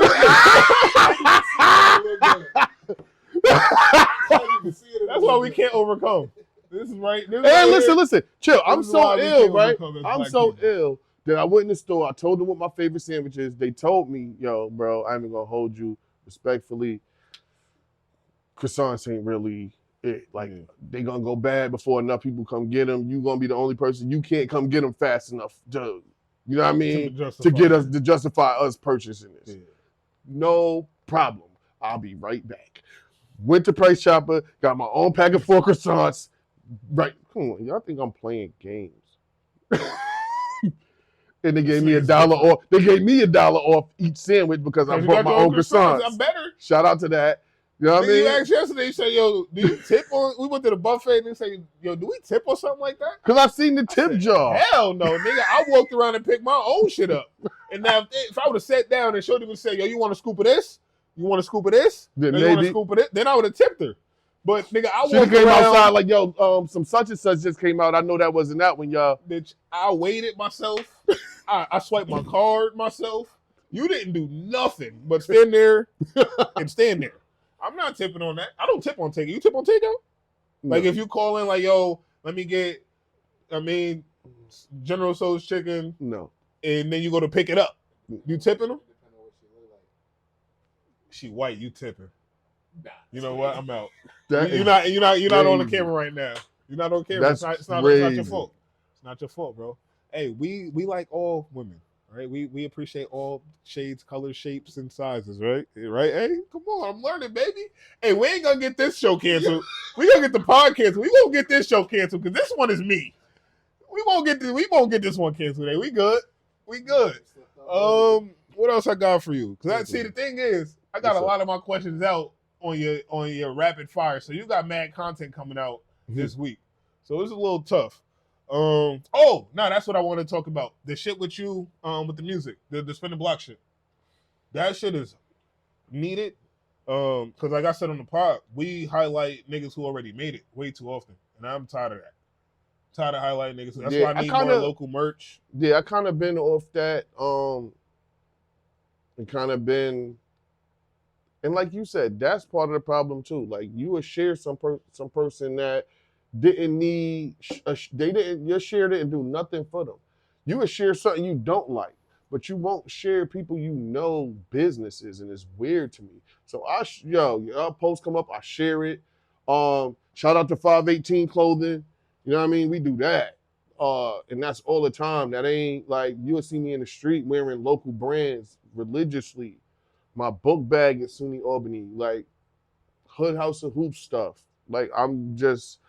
why we can't overcome. This is right. Hey, listen. Chill. I'm so ill, right? I'm so ill that I went in the store. I told them what my favorite sandwich is. They told me, yo, bro, I ain't even gonna hold you. respectfully, croissants ain't really it. Like they gonna go bad before enough people come get them. You gonna be the only person. You can't come get them fast enough to, you know what I mean, to justify us purchasing this. Yeah. No problem. I'll be right back. Went to Price Chopper, got my own pack of 4 croissants. Right, come on, y'all think I'm playing games? And they gave me $1 off. They gave me $1 off each sandwich because I bought my own croissants. I'm better. Shout out to that. You know what I mean? You asked yesterday, you said, yo, do you tip on? We went to the buffet and they say, yo, do we tip or something like that? Because I've seen the tip jar. Hell no, nigga. I walked around and picked my own shit up. And now if I would have sat down and Shorty would say, yo, you want a scoop of this? You want a scoop of this? Then you want a scoop of this? Then I would have tipped her. But nigga, I walked came outside like, yo, some such and such just came out. I know that wasn't out when y'all. Bitch, I waited myself. I swiped my card myself. You didn't do nothing but stand there and stand there. I'm not tipping on that. I don't tip on takeout. You tip on takeout? No. Like if you call in like, yo, let me get, General Tso's chicken. No. And then you go to pick it up. You tipping them? She white, you tipping. Nah, you know what? I'm out. You're not on the camera right now. You're not on camera. It's not your fault. It's not your fault, bro. Hey, we like all women, right? We appreciate all shades, colors, shapes, and sizes, right? Right? Hey, come on, I'm learning, baby. Hey, we ain't gonna get this show canceled. We gonna get the pod canceled. We gonna get this show canceled because this one is me. We won't get this one canceled today. We good. What else I got for you? Because see, the thing is, I got a lot of my questions out on your rapid fire. So you got mad content coming out this week. So it's a little tough. That's what I want to talk about. The shit with you, with the music, the spin the block shit. That shit is needed. Because like I said on the pod, we highlight niggas who already made it way too often. And I'm tired of that. Tired of highlighting niggas. That's why I need more local merch. Yeah, I kind of been off that. And kind of been. And like you said, that's part of the problem too. Like you would share some person that didn't need, your share didn't do nothing for them. You would share something you don't like, but you won't share people you know businesses, and it's weird to me. So your post come up, I share it. Shout out to 518 Clothing. You know what I mean? We do that. And that's all the time. That ain't like you'll see me in the street wearing local brands religiously. My book bag at SUNY Albany, like Hood House of Hoops stuff. Like I'm just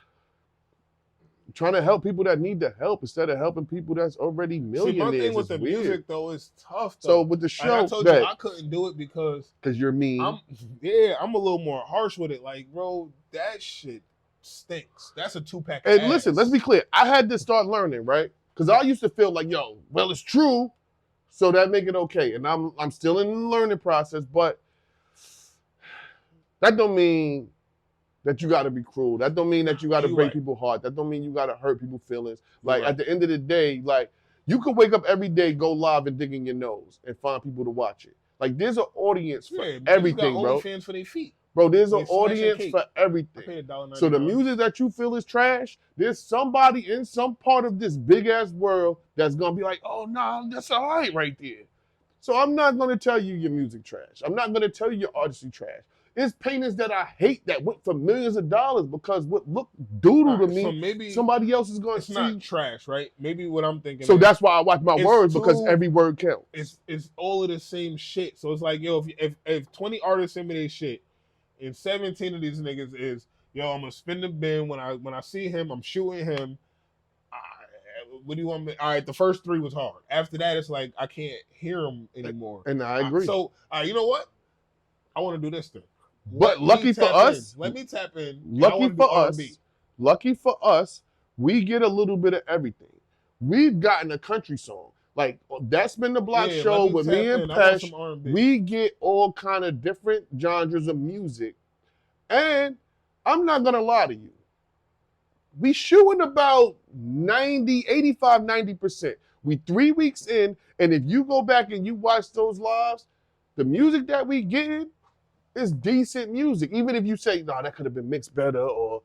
trying to help people that need the help instead of helping people that's already millionaires. See, my thing with the music though is tough. Though. So with the show, like I told you I couldn't do it because you're mean. I'm a little more harsh with it. Like, bro, that shit stinks. That's a 2-pack. And listen, let's be clear. I had to start learning, right? Because I used to feel like, it's true. So that make it okay. And I'm still in the learning process, but that don't mean that you got to be cruel. That don't mean that you got to break people's heart. That don't mean you got to hurt people's feelings. Like at the end of the day, like you could wake up every day, go live and dig in your nose and find people to watch it. Like there's an audience for everything, bro. Fans for their feet. Bro, there's an audience for everything. So the music that you feel is trash, there's somebody in some part of this big-ass world that's going to be like, oh, no, that's all right there. So I'm not going to tell you your music trash. I'm not going to tell you your artistry trash. It's paintings that I hate that went for millions of dollars because what looked doodle to me, so maybe somebody else is going to see. It's not trash, right? Maybe what I'm thinking So that's why I watch my words because every word counts. It's all of the same shit. So it's like, if 20 artists send me their shit, and 17 of these niggas is, I'm gonna spin the bin when I see him, I'm shooting him. What do you want me? All right, the first 3 was hard. After that, it's like I can't hear him anymore. And I agree. So you know what? I want to do this thing. But lucky for us, let me tap in. Lucky for us, we get a little bit of everything. We've gotten a country song. Like that's been the block show with me and Pesh. We get all kind of different genres of music. And I'm not gonna lie to you. We shooting about 90%. We 3 weeks in, and if you go back and you watch those lives, the music that we getting is decent music. Even if you say, no, that could have been mixed better, or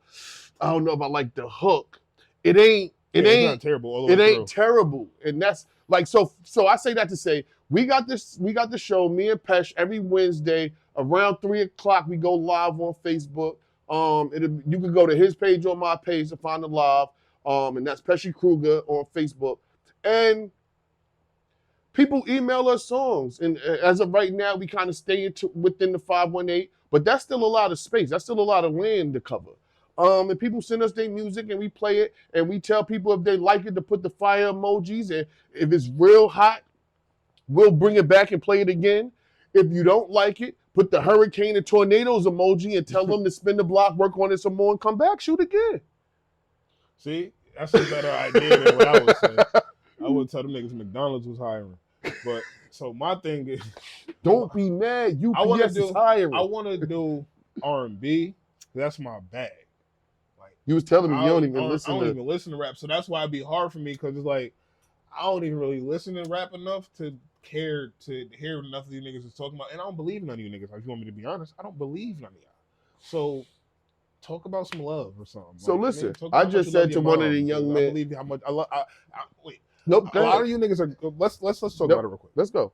I don't know if I like the hook. It ain't not terrible. It ain't terrible. And that's Like so I say that to say we got the show, me and Pesh, every Wednesday around 3:00. We go live on Facebook. You can go to his page or my page to find the live. And that's Pesci Kruger on Facebook. And people email us songs. And as of right now, we kind of stay within the 518, but that's still a lot of space. That's still a lot of land to cover. And people send us their music and we play it, and we tell people if they like it to put the fire emojis, and if it's real hot, we'll bring it back and play it again. If you don't like it, put the hurricane and tornadoes emoji and tell them to spin the block, work on it some more, and come back, shoot again. See, that's a better idea than what I would say. I would tell them niggas McDonald's was hiring. But so my thing is, don't be mad. UPS is hiring. I want to do R&B. That's my bag. Like you was telling me you don't even listen. I don't even listen to rap, so that's why it'd be hard for me because it's like I don't even really listen to rap enough to care to hear enough of these niggas is talking about, and I don't believe none of you niggas. If you want me to be honest, I don't believe none of y'all. So talk about some love or something. So like, listen, I just said to one of the young men. I believe how much I love. Wait. Nope. A lot of you niggas are. Let's talk about it real quick. Let's go.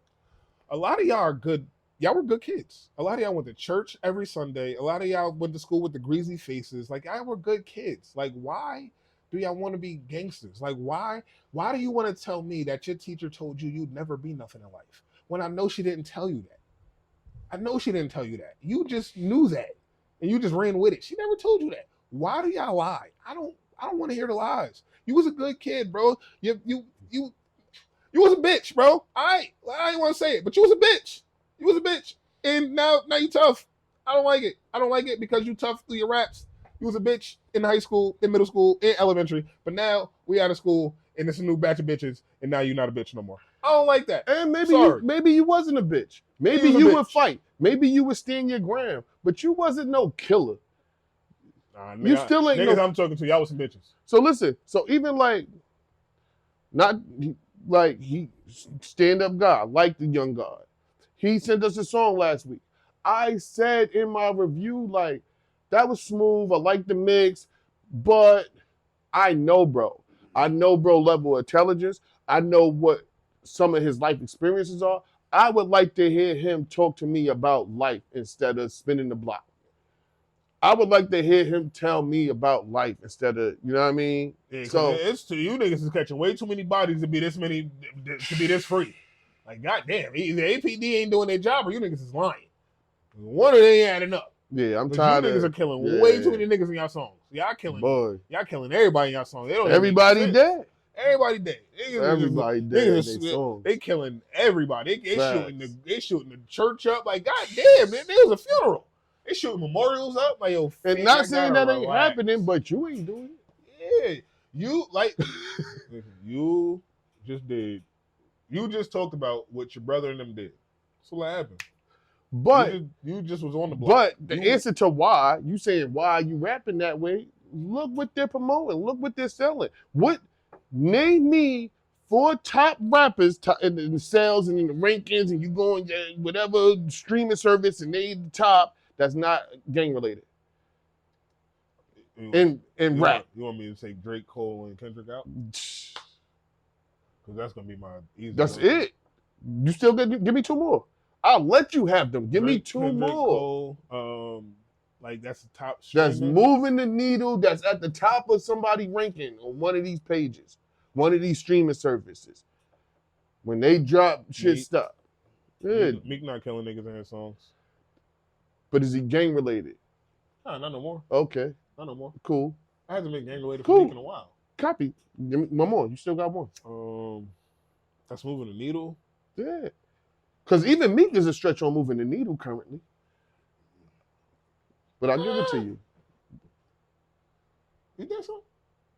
A lot of y'all are good. Y'all were good kids. A lot of y'all went to church every Sunday. A lot of y'all went to school with the greasy faces. Like y'all were good kids. Like why do y'all want to be gangsters? Like why do you want to tell me that your teacher told you you'd never be nothing in life when I know she didn't tell you that? I know she didn't tell you that. You just knew that and you just ran with it. She never told you that. Why do y'all lie? I don't want to hear the lies. You was a good kid, bro. You was a bitch, bro. I ain't want to say it, but you was a bitch. You was a bitch. And now you tough. I don't like it. I don't like it because you tough through your raps. You was a bitch in high school, in middle school, in elementary. But now we out of school and it's a new batch of bitches and now you're not a bitch no more. I don't like that. And maybe you wasn't a bitch. Maybe you would fight. Maybe you would stand your ground. But you wasn't no killer. Nah, you still ain't niggas I'm talking to, y'all was some bitches. So listen, so even like he stand up God, like the young God. He sent us a song last week. I said in my review, like, that was smooth. I like the mix, but I know bro level of intelligence. I know what some of his life experiences are. I would like to hear him talk to me about life instead of spinning the block. I would like to hear him tell me about life instead of, you know what I mean? Yeah, so it's to you niggas is catching way too many bodies to be this free. Like, goddamn, either APD ain't doing their job or you niggas is lying. One of them ain't adding up. Yeah, I'm tired. You niggas are killing way too many niggas in y'all songs. Y'all killing everybody in y'all songs. Everybody dead. Everybody dead. Everybody dead. They killing everybody. They shooting the church up. Like, goddamn, man, there was a funeral. They shooting memorials up. Like, yo, and not saying that ain't happening, but you ain't doing it. Yeah, you like you just did. You just talked about what your brother and them did. That's what happened. But you just was on the block. But the answer to why you saying why you rapping that way? Look what they're promoting. Look what they're selling. Name me 4 top rappers in the sales and in the rankings, and you go on whatever streaming service and they the top. That's not gang related. In rap. You want me to say Drake, Cole, and Kendrick out? Because that's gonna be my easy. That's it. You still give me 2 more. I'll let you have them. Give me 2 Kendrick, more. Cole, like that's the top. That's moving the needle. That's at the top of somebody ranking on one of these pages, one of these streaming services. When they drop shit stuff. Good. Meek not killing niggas in his songs. But is he gang related? Nah, not no more. Okay. Not no more. Cool. I haven't been gang related for Meek in a while. Copy. Give me one more. You still got one. That's moving the needle. Yeah. Because even Meek is a stretch on moving the needle currently. But I'll give it to you. You think so?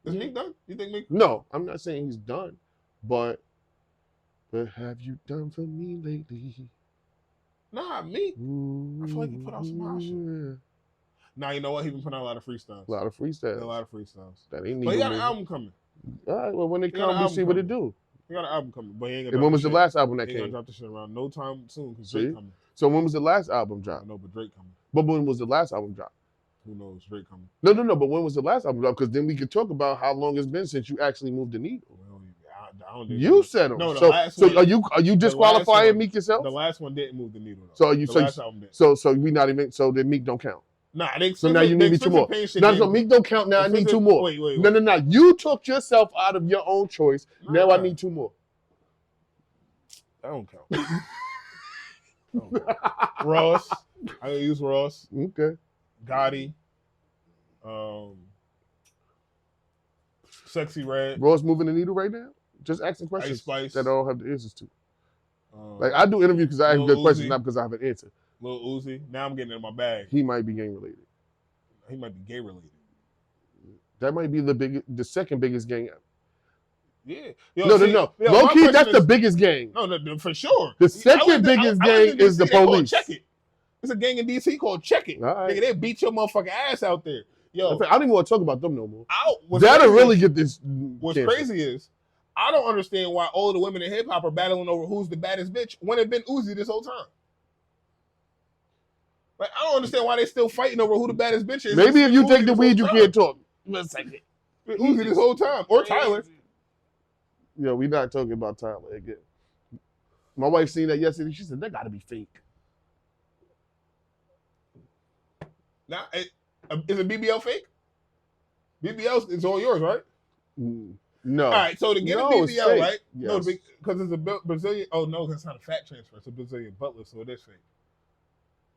Is Meek done? You think Meek? No, I'm not saying he's done. But what have you done for me lately? Nah, Meek. I feel like he put out some hot shit. Nah, you know what? He been putting out a lot of freestyles. A lot of freestyles. That ain't but he got an album coming. All right, well, when it comes, we'll see what it do. He got an album coming, but he ain't gonna. And when was the last album that came? He ain't gonna drop this shit around no time soon because Drake coming. So when was the last album drop? I know, but Drake coming. But when was the last album drop? Who knows? Drake coming. No. But when was the last album drop? Because then we could talk about how long it's been since you actually moved the needle. Well, I don't do You that. said them. No, the so last so one- are you disqualifying one- Meek yourself? The last one didn't move the needle. Though. So you the so last album did. so we not even so then Meek don't count. Nah, So now you need me two more. No, so Meek don't count. Now I need two more. Wait. No. You took yourself out of your own choice. Now I need two more. That don't count. Ross. I gonna use Ross. Okay. Gotti. Sexy Red. Ross moving the needle right now? Just asking questions Ice Spice. that I don't have the answers to. Like I do interviews because I have good questions, not because I have an answer. Lil Uzi. Now I'm getting in my bag. He might be gang related. He might be gay related. That might be the second biggest gang. Yeah. No. Low key, that's the biggest gang. No, for sure. The second biggest gang is the police. Check It. It's a gang in DC called Check It. All right. Nigga, they beat your motherfucking ass out there. Yo, I don't even want to talk about them no more. what's That'll crazy really get this. What's cancer. crazy is I don't understand why all the women in hip hop are battling over who's the baddest bitch when it been Uzi this whole time. Like I don't understand why they still fighting over who the baddest bitch is. Maybe if you Uzi take the this weed, whole you time. can't talk. One second. Uzi this whole time, or Tyler. Yeah, we're not talking about Tyler again. My wife seen that yesterday. She said that got to be fake. Now, is it BBL fake? BBL is all yours, right? No. All right, so to get No, a it's BBL, fake. right? Yes. No, because it's a Brazilian. Oh no, that's not a fat transfer. It's a Brazilian butler, so it is fake.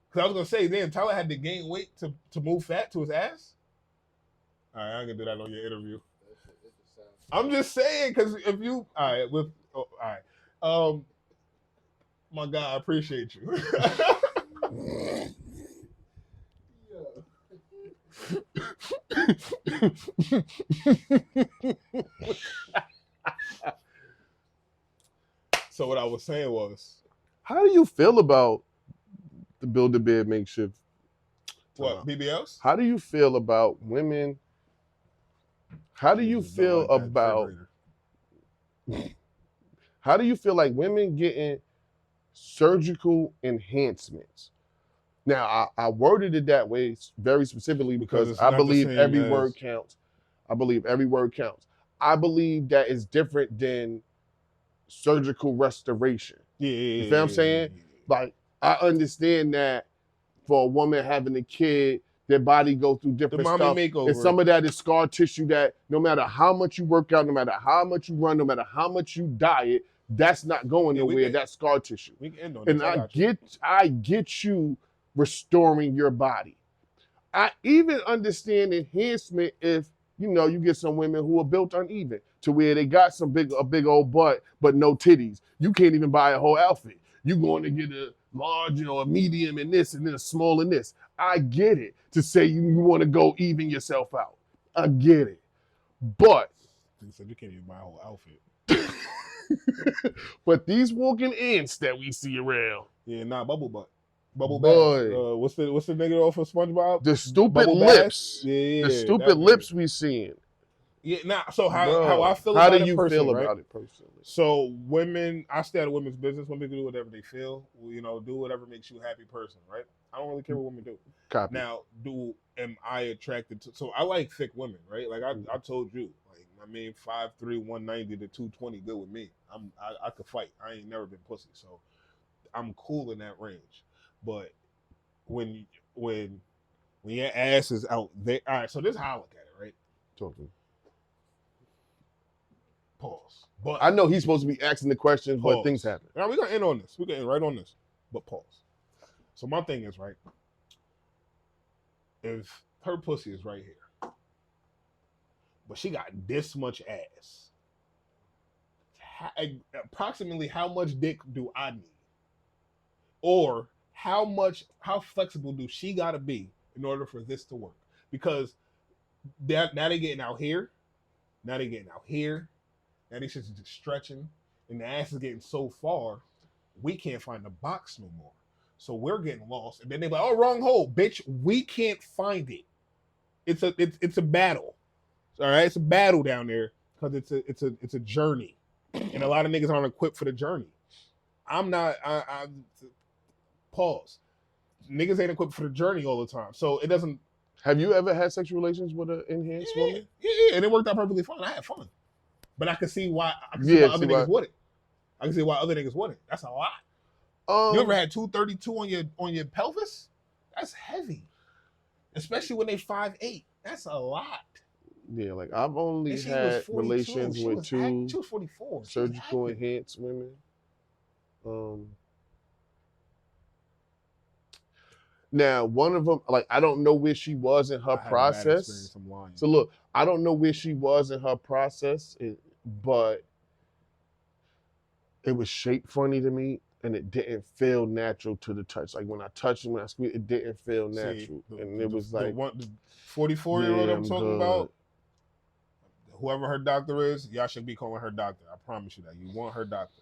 Because I was gonna say, then Tyler had to gain weight to move fat to his ass. All right, I ain't gonna do that on your interview. I'm just saying, because if you, all right, my God, I appreciate you. So what I was saying was, How do you feel about the Build-A-Bear makeshift? what, BBLs? How do you feel about women? How do you feel about? How do you feel like women getting surgical enhancements? Now, I worded it that way very specifically because it's I not the believe same every as- word counts. I believe every word counts. I believe that is different than surgical restoration. Yeah. You feel what I'm saying? Like, I understand that for a woman having a kid, their body go through different mommy stuff. makeover. And some of that is scar tissue that no matter how much you work out, no matter how much you run, no matter how much you diet, that's not going Yeah, we nowhere. can- That's scar tissue. We can end on And this. I get you restoring your body. I even understand enhancement if you get some women who are built uneven to where they got a big old butt but no titties. You can't even buy a whole outfit. You going to get a large, a medium in this and then a small in this. I get it to say you want to go even yourself out. I get it. But You said you can't even buy a whole outfit. but these walking ants that we see around, Yeah, bubble butt. Bubble Boy. bath. What's the nigga off of SpongeBob? the stupid Bubble lips, bath? Yeah, the that stupid nigga. lips we seeing. Yeah, so how Bro, I feel how about do it you personally, feel right? about it personally? So women, I stay out of women's business. Women can do whatever they feel. Do whatever makes you a happy person, right? I don't really care what women do. Copy. Now, am I attracted to? So I like thick women, right? Like I told you, like I mean, 5'3", 190 to 220, good with me. I could fight. I ain't never been pussy, so I'm cool in that range. But when your ass is out there, all right. So this is how I look at it, right? Talk to me. Pause. But I know he's supposed to be asking the questions, but Pause. things happen. Now we're gonna end on this. We're gonna end right on this. But pause. So my thing is, right, if her pussy is right here, but she got this much ass, approximately how much dick do I need? Or how flexible do she gotta be in order for this to work? Because now they getting out here, now they getting out here, now these shits is just stretching, and the ass is getting so far, we can't find the box no more. So we're getting lost. And then they're like, oh, wrong hole, bitch. We can't find it. It's a battle. All right, it's a battle down there because it's a journey. And a lot of niggas aren't equipped for the journey. I'm pause. Niggas ain't equipped for the journey all the time. So it doesn't. Have you ever had sexual relations with an enhanced woman? Yeah, and it worked out perfectly fine. I had fun. But I can see why. I can see why other niggas wouldn't. I can see why other niggas wouldn't. That's a lot. You ever had 232 on your pelvis? That's heavy, especially when they 5'8". That's a lot. Yeah, like I've only had relations with two. She was 44. Surgical enhanced women. Now, one of them, like, I don't know where she was in her process. So look, I don't know where she was in her process, but it was shaped funny to me, and it didn't feel natural to the touch. Like when I touched it, when I squeezed, it didn't feel natural, and it was like the 44-year-old I'm talking about. Whoever her doctor is, y'all should be calling her doctor. I promise you that. You want her doctor.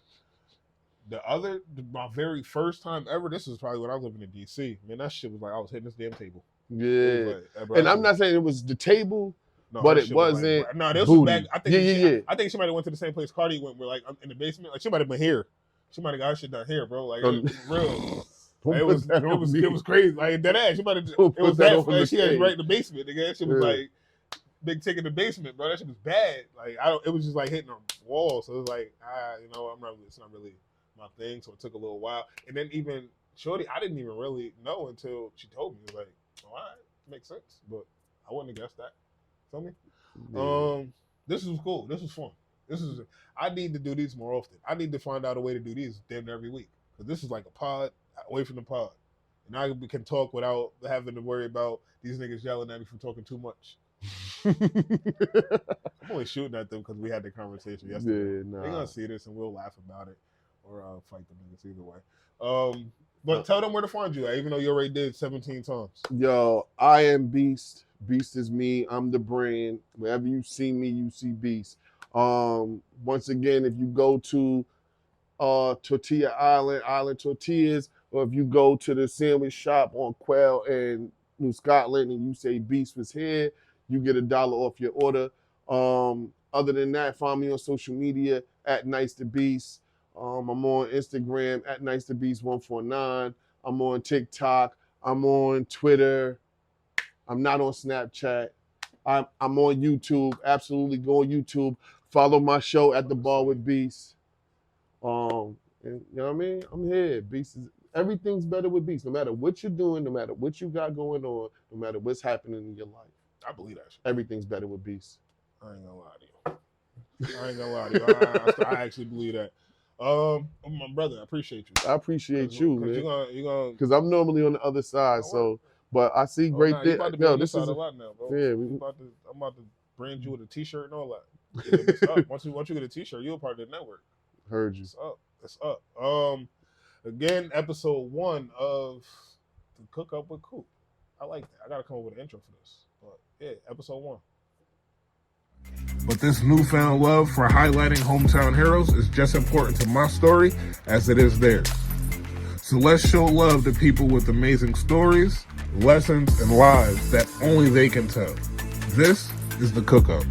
My very first time ever, this was probably when I was living in DC. Man, that shit was like I was hitting this damn table. Yeah. Like, and I'm not saying it was the table, but it wasn't. Like, no, this was back. I think I think she might have went to the same place Cardi went. We're like in the basement. Like she might have been here. She might have got her shit done here, bro. Like it was real. It was crazy. Like that ass. She might have. It was that. She had right in the basement. Nigga. That shit was like big tick in the basement, bro. That shit was bad. Like it was just like hitting a wall. So it was like it's not really my thing. So it took a little while. And then even Shorty, I didn't even really know until she told me. It was like, all right, makes sense. But I wouldn't have guessed that. Feel me? Yeah. This was cool. This was fun. I need to do these more often. I need to find out a way to do these damn near every week. Because this is like a pod away from the pod. And I can talk without having to worry about these niggas yelling at me for talking too much. I'm only shooting at them because we had the conversation yesterday. Yeah, they're gonna see this and we'll laugh about it or fight the niggas either way. But tell them where to find you at, even though you already did 17 times. Yo, I am Beast. Beast is me. I'm the brand. Wherever you see me, you see Beast. Once again, if you go to Tortilla Island Tortillas, or if you go to the sandwich shop on Quail and New Scotland and you say Beast was here, you get $1 off your order. Other than that, find me on social media at Nice to Beast. I'm on Instagram at Nice to Beast 149. I'm on TikTok. I'm on Twitter. I'm not on Snapchat. I'm on YouTube. Absolutely go on YouTube. Follow my show at The Bar with Beast. And you know what I mean? I'm here. Everything's better with Beast. No matter what you're doing, no matter what you got going on, no matter what's happening in your life. I believe that shit. Everything's better with Beast. I ain't gonna lie to you. I actually believe that. My brother, I appreciate you. I appreciate you, man. You gonna because I'm normally on the other side, so. But I see great things. No, this is a lot now, bro. Yeah, I'm about to brand you with a T-shirt and all that. Yeah, it's up. Once you get a T-shirt, you're a part of the network. Heard you. It's up. Again, episode 1 of the Cook Up with Coop. I like that. I gotta come up with an intro for this. But yeah, episode 1. But this newfound love for highlighting hometown heroes is just important to my story as it is theirs. So let's show love to people with amazing stories, lessons, and lives that only they can tell. This is the Cook Up.